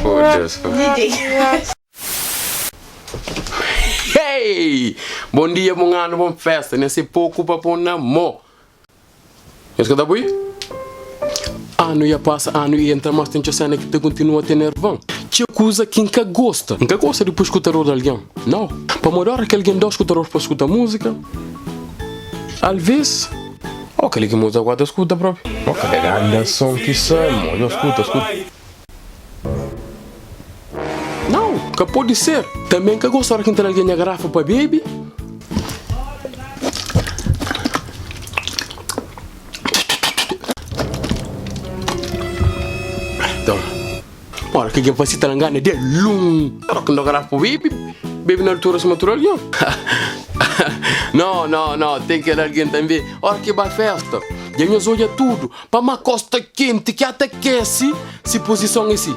Oh, Deus. Hey! Bom dia, bom ano, bom festa. Nesse pouco para pôr na mão. Escuta, boi? Ano ia passa, ano ia entra, mas tem que cena que te continua a ter nervão. Tinha coisa que nunca gosta. Nunca gosta de escutar de alguém. Não. Para morar que alguém dá escutar para escutar música. Às vezes, aquele que música agora escuta próprio. Aquele grande som que sai, eu escuta. Não, que pode ser. Também que gostar que entra alguém na garrafa para beber. Então, ora que alguém vai se tarangana de lum. Ora que não garrafa para beber, bebe na altura se matura alguém. Não, tem que ir alguém também. Ora que vai festa. E a minha olha tudo para uma costa quente que até aquece se posição assim.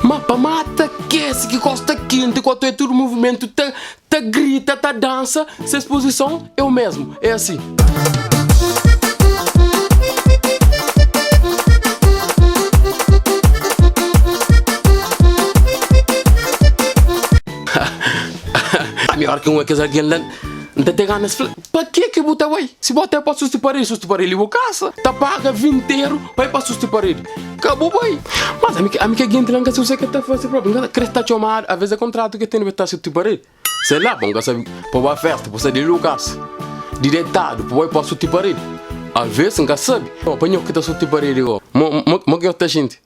Mas para mata aquece que costa quente enquanto é tudo movimento, tá grita, tá dança, se exposição é o mesmo, é assim. A minha hora que um é que alguém lá não tem ganas de para que botar aí? Se botar para sustentar ele vou caça. Tá paga 20 euros vai para sustentar ele. Acabou bem. Mas a minha gente lá se você quer fazer problema, cresta chamar, às vezes é contrato que tem que estar sustentar ele. Sei lá, bom, sabe, para a festa, para de Lucas. Diretado, para sustentar ele. Às vezes nunca sabe. Apanhou que está sustentar ele, ó. Mo que gente.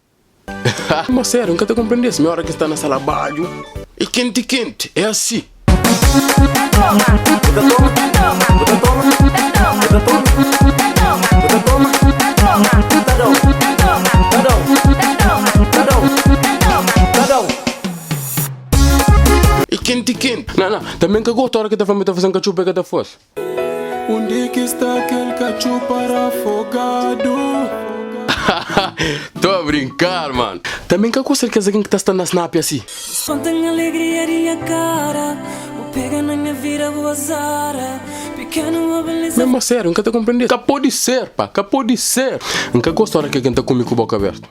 Mas sério, nunca te compreendesse. Minha hora que está na sala baixo. E quente, é assim. E quente. Não, também que gosto a hora que tá fazendo cachupa que tá fosse. Onde que está aquele cachupa afogado? Tô a brincar, mano. Também que eu gosto de alguém que está na snap assim. Contem alegria e a cara. O pega na minha vida, vou azar. Pequeno, a beleza. Mesmo sério, nunca te compreendi. Que pode ser, pá. Que pode ser. Nunca gosto de hora que alguém tá comigo com a boca aberta.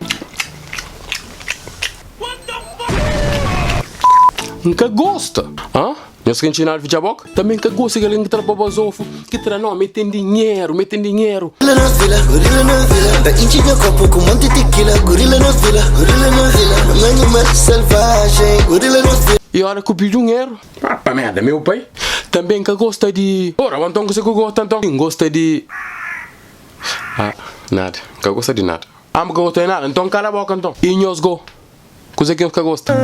Nunca gosta. Hã? Não sei quem ensinar a boca? Também que gosta de alguém que trabalha bazofo. Que tra não, metem dinheiro. Gorila na vila, da enche meu copo com monte de tequila. Gorila na vila, um animal selvagem. Gorila na vila. E hora que eu pedi dinheiro. Pra merda, meu pai. Também que gosta de... Ora, então você gosta então? Gosta de... nada. Que gosta de nada. Mas que gosta de nada, então cala a boca então. E nhosgo. Coisa que gosta.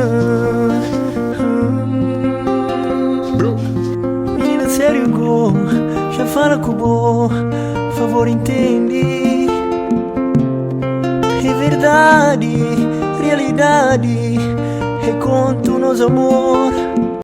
Menina, sério, go. Já fala com o bo. Por favor, entende. É verdade, realidade. Reconto nosso amor.